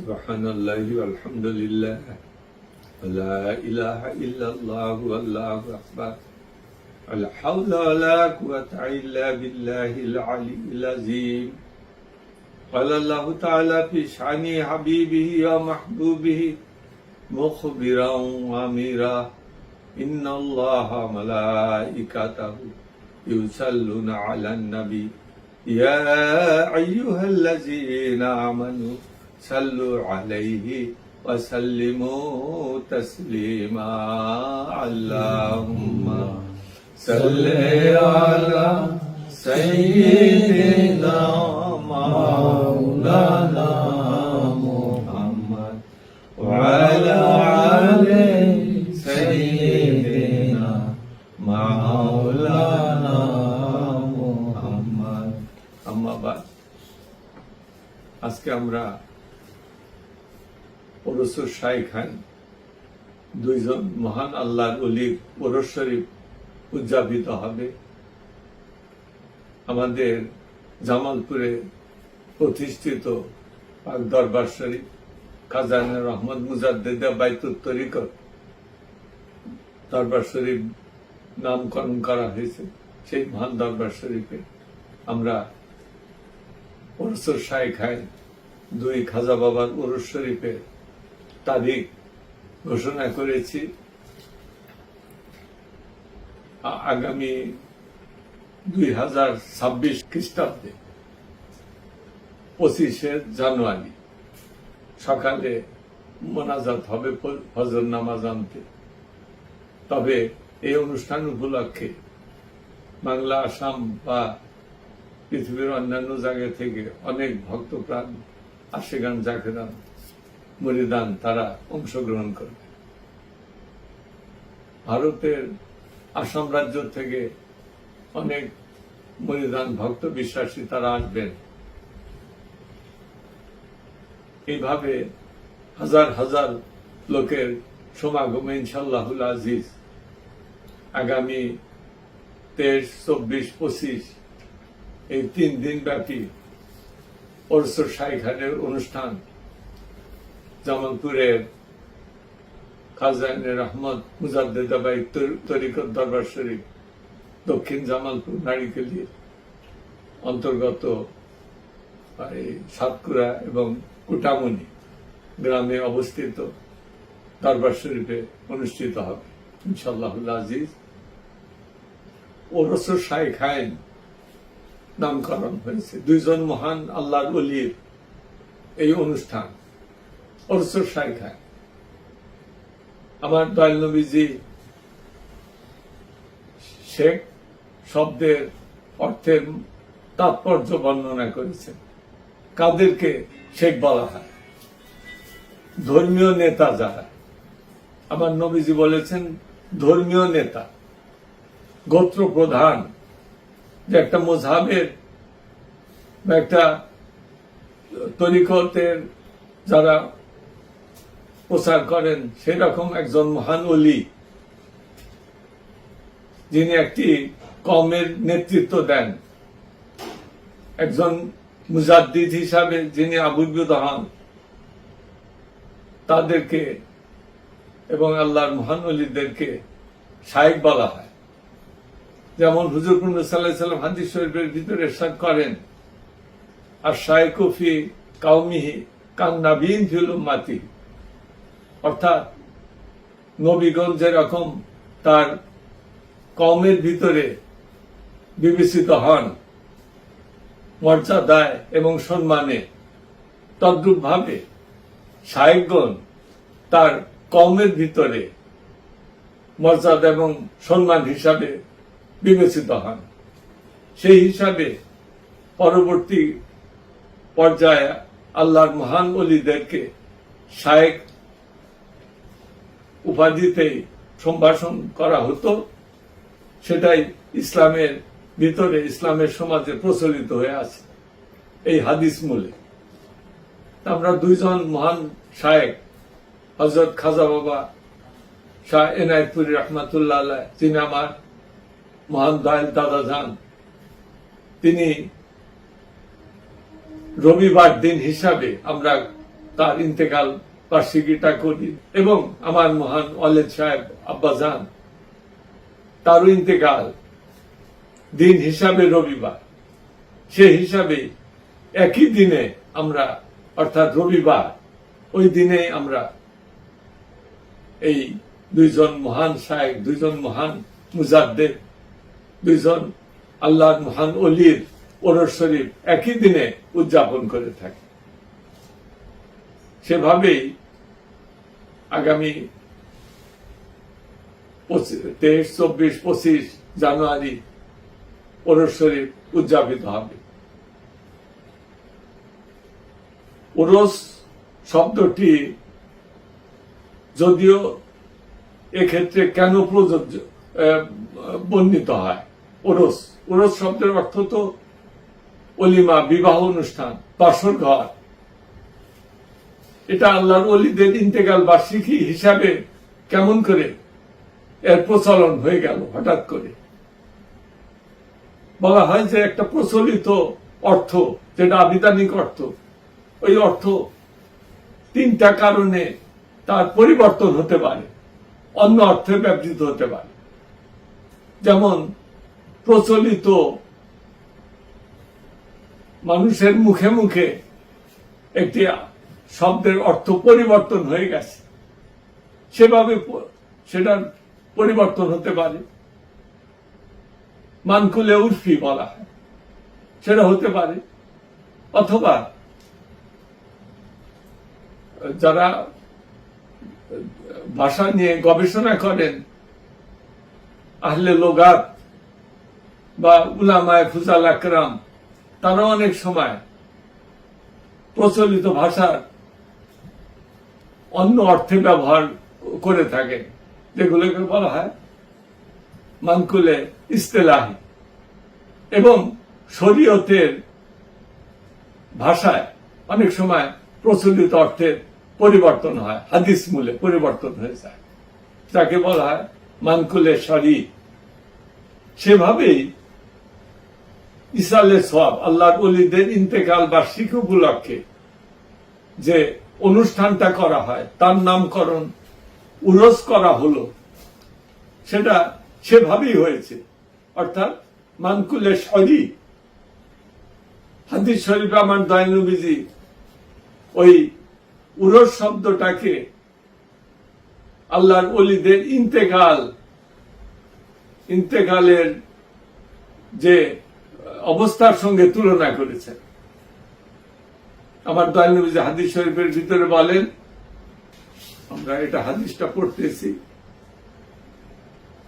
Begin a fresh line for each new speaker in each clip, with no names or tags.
সুবহানাল্লাহি আলহামদুলিল্লাহ লা ইলাহা ইল্লাল্লাহ আল্লাহু আকবার লা হাওলা ওয়ালা কুওয়াতা ইল্লা বিল্লাহিল আলিয়্যিল আযীম قال الله تعالى في شأن حبيبه ومحبوبه مخبرا وامرا إن الله ملائكته يصلون على النبي يا أيها الذين آمنوا صلوا عليه وسلموا تسليما اللهم صل على سيدنا مولانا محمد وعلى آل سيدنا مولانا محمد أما بعد আজকে আমরা ওরসুর শাইখান দুইজন মহান আল্লাহর ওলির ওরস শরীফ উদযাপিত হবে। আমাদের জামালপুরে প্রতিষ্ঠিত পাক দরবার শরীফ খাজানা রহমত মুজাদ্দেদে বাইতুত তরিকত দরবার শরীফ নামকরণ করা হয়েছে। সেই মহান দরবার শরীফে আমরা ওরসুর শাইখান দুই খাজা বাবার ওরস শরীফের তারিখ ঘোষণা করেছি। আগামী 2026 খ্রিস্টাব্দে 25শে জানুয়ারি সকালে মোনাজাত হবে ফজর নামাজ আনতে। তবে এই অনুষ্ঠান উপলক্ষে বাংলা, আসাম বা পৃথিবীর অন্যান্য জায়গা থেকে অনেক ভক্তপ্রাণ আশিগান, জাকেরান, মুরিদান তারা অংশগ্রহণ করবে। ভারতের আসাম রাজ্য থেকে অনেক মুরিদান, ভক্ত, বিশ্বাসী তারা আসবেন। এইভাবে হাজার হাজার লোকের সমাগমে ইনশাআল্লাহুল আজিজ আগামী 23, 24, 25 এই 3 দিন ব্যাপী ওরসুর শাইখানের অনুষ্ঠান জামালপুরের খাজানে রহমত মুজাদ্দেদে বাইতুত তরিকত দরবার শরীফ দক্ষিণ জামালপুর নারিকেলি অন্তর্গত সাতকুড়া এবং কুটামনি গ্রামে অবস্থিত দরবার শরীফে অনুষ্ঠিত হবে ইনশাআল্লাহুল আজিজ। ওরসুর শাইখান নামকরণ হয়েছে দুইজন মহান আল্লাহর ওলির এই অনুষ্ঠান ওরসুর শাইখান। আমার দয়াল নবীজি শেখ শব্দের অর্থের তাৎপর্য বর্ণনা করেছেন। কাদেরকে শেখ বলা হয়? ধর্মীয় নেতা যারা। আমার নবীজি বলেছেন ধর্মীয় নেতা, গোত্র প্রধান, যে একটা মযহাবের বা একটা তরিকতের যারা প্রচার করেন সেরকম একজন মহান ওলি, যিনি একটি কওমের নেতৃত্ব দেন, একজন মুজাদ্দিদ হিসাবে যিনি আবির্ভূত হন, তাদেরকে এবং আল্লাহর মহান ওলিদেরকে শাইখ বলা হয়। যেমন হুজুর সাল্লাল্লাহু আলাইহি সাল্লাম হাদিস শরীফের ভিতরে ইরশাদ করেন, আর শাইখু ফি কাওমিহি কান নাবিয়্যিন ফিল উম্মতি, অর্থাৎ নবীগণ যেরকম তার কওমের ভিতরে বিবেচিত হন মর্যাদায় এবং সম্মানে, তদ্রূপ ভাবে শাইখগণ তার কওমের ভিতরে মর্যাদা এবং সম্মান হিসাবে বিবেচিত হন। সেই হিসাবে পরবর্তী পর্যায়ে আল্লাহর মহান ওলিদেরকে শাইখ উপাধিতেই সম্ভাষণ করা হতো। সেটাই ইসলামের ভিতরে, ইসলামের সমাজে প্রচলিত হয়ে আছে এই হাদিস মূলে। আমরা দুইজন মহান শাইখ, হযরত খাজা বাবা শাহ এনায়েতপুরী রহমাতুল্লাহ আলাইহ, যিনি আমার মহান দয়াল দাদা যান, তিনি রবিবার দিন হিসাবে আমরা তার ইন্তেকাল বার্ষিকীটা করি, এবং আমার মহান ওয়ালেদ সাহেব আব্বাজান তারও ইন্তেকাল দিন হিসাবে রবিবার, সে হিসাবে একই দিনে আমরা, অর্থাৎ রবিবার, ওই দিনে আমরা এই দুইজন মহান শায়েখ, দুইজন মহান মুজাদ্দেদ, দুইজন আল্লাহর মহান ওলির ওরস শরীফ একই দিনে উদযাপন করে থাকি। সেভাবেই আগামী 23, 24, 25 জানুয়ারি ওরস শরীফ উদযাপিত হবে। ওরস শব্দটি যদিও এক্ষেত্রে কেন প্রযোজ্য বর্ণিত হয়, ওরস ওরস শব্দের অর্থ তো অলিমা, বিবাহ অনুষ্ঠান, বাসর ঘর। এটা আল্লাহর ওলিদের ইন্তেকাল বার্ষিকী হিসাবে কেমন করে এর প্রচলন হয়ে গেল হঠাৎ করে? বলা হয় যে একটা প্রচলিত অর্থ, যেটা আবিধানিক অর্থ, ওই অর্থ 3টা কারণে তার পরিবর্তন হতে পারে, অন্য অর্থে ব্যবহৃত হতে পারে। যেমন প্রচলিত মানুষের মুখে মুখে একটি শব্দের অর্থ পরিবর্তন হয়ে গেছে, সেভাবে সেটার পরিবর্তন হতে পারে। মানকুলে উর্ফি বলা হয়, সেটা হতে পারে। অথবা যারা ভাষা নিয়ে গবেষণা করেন, আহলে লোগাত বা উলামায়ে ফুজাল আকরাম, তারা অনেক সময় প্রচলিত ভাষার অন্য অর্থে ব্যবহার করে থাকেন, যেগুলোকে বলা হয় মানকুলে ইস্তেলাহি। এবং শরীয়তের ভাষায় অনেক সময় প্রচলিত অর্থের পরিবর্তন হয়, হাদিস মূলে পরিবর্তন হয়ে যায়, যাকে বলা হয় মানকুলে শরী। সেভাবেই ইসালে সওয়াব, আল্লাহর ওলিদের ইন্তেকাল বার্ষিকী উপলক্ষে যে অনুষ্ঠানটা করা হয়, তার নামকরণ উরস করা হলো, সেটা সেভাবেই হয়েছে। অর্থাৎ মানকুলে শরী, হাদিস শরীফে আমার দয়াল নবীজি ওই উরস শব্দটাকে আল্লাহর ওলিদের ইন্তেকালের যে অবস্থার সঙ্গে তুলনা করেছেন। আমার দয়াল নবীজি হাদিস শরীফের ভিতরে বলেন, আমরা এটা হাদিসটা পড়তেছি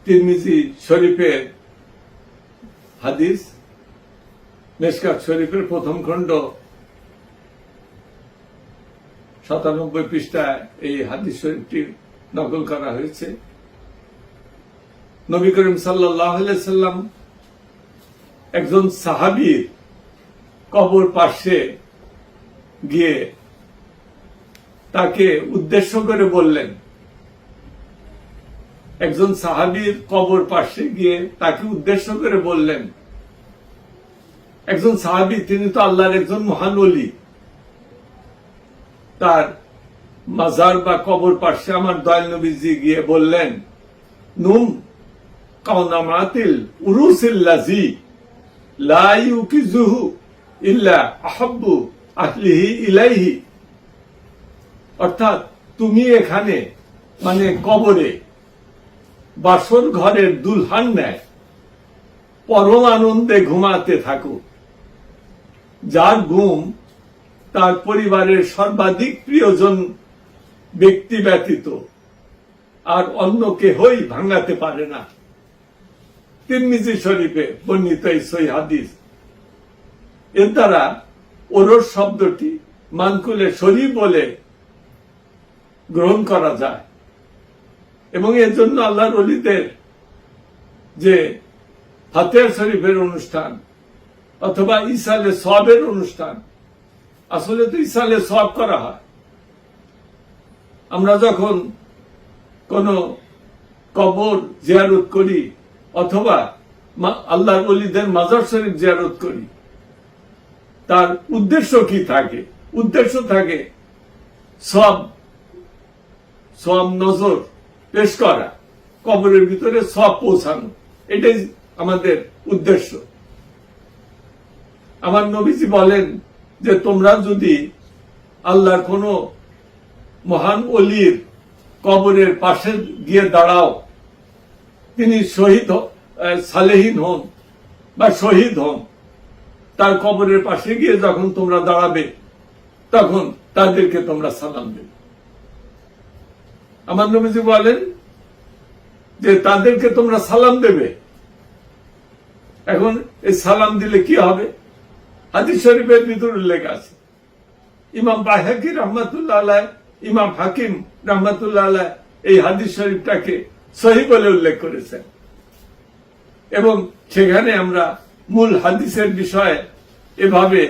তিরমিজি শরীফের হাদিস, মেশকাত শরীফের প্রথম খণ্ড 97 পৃষ্ঠায় এই হাদিস শরীফটি নকল করা হয়েছে। নবী করিম সাল্লাল্লাহু আলাইহি সাল্লাম একজন সাহাবীর কবর পাশে গিয়ে তাকে উদ্দেশ্য করে বললেন, একজন সাহাবীর কবর পাশে গিয়ে তাকে উদ্দেশ্য করে বললেন, একজন সাহাবী, তিনি তো আল্লাহর একজন মহান ওলি, তার মাজার বা কবর পাশে আমার দয়াল নবীজি গিয়ে বললেন, নুম কাওনামাতিল উরুসিল্লাজি লা ইউকিজুহু ইল্লা আহাব্বু আহলিহি ইলাইহি। অর্থাৎ তুমি এখানে, মানে কবরে, বাসর ঘরের দুলহান নেয় পরম আনন্দে ঘুমাতে থাকো, যার ঘুম তার পরিবারের সর্বাধিক প্রিয়জন ব্যক্তি ব্যতীত আর অন্য কেহই ভাঙাতে পারে না। তিরমিজি শরীফে বর্ণিত এই সহিহ হাদিস। এর দ্বারা ওরস শব্দটি মানকুলে শরী বলে গ্রহণ করা যায়, এবং এর জন্য আল্লাহর ওলিদের যে ফাতিহা শরীফের অনুষ্ঠান অথবা ইসালে সওয়াবের অনুষ্ঠান, আসলে তো ইসালে সওয়াব করা হয়। আমরা যখন কোন কবর জিয়ারত করি অথবা আল্লাহর ওলিদের মাজার শরীফ জিয়ারত করি, তার উদ্দেশ্য কি থাকে? উদ্দেশ্য থাকে সব নজর পেশ করা, কবরের ভিতরে সব পৌঁছানো, এটাই আমাদের উদ্দেশ্য। আমার নবীজি বলেন যে তোমরা যদি আল্লাহর কোন মহান ওলির কবরের পাশে গিয়ে দাঁড়াও, তিনি সালেহীন হন বা শহীদ হন, তার কবরের পাশে গিয়ে যখন তোমরা দাঁড়াবে তখন তাদেরকে তোমরা সালাম দেবে। আমার নবীজি বলেন যে তাদেরকে তোমরা সালাম দেবে। এখন এই সালাম দিলে কি হবে? হাদিস শরীফের ভিতরে উল্লেখ আছে। ইমাম বাইহাকি রহমাতুল্লাহ আলাইহ, ইমাম হাকিম রহমাতুল্লাহ আলাইহ এই হাদিস শরীফটাকে সহিহ বলে উল্লেখ করেছেন, এবং সেখানে আমরা মূল হাদিসের বিষয়ে এভাবে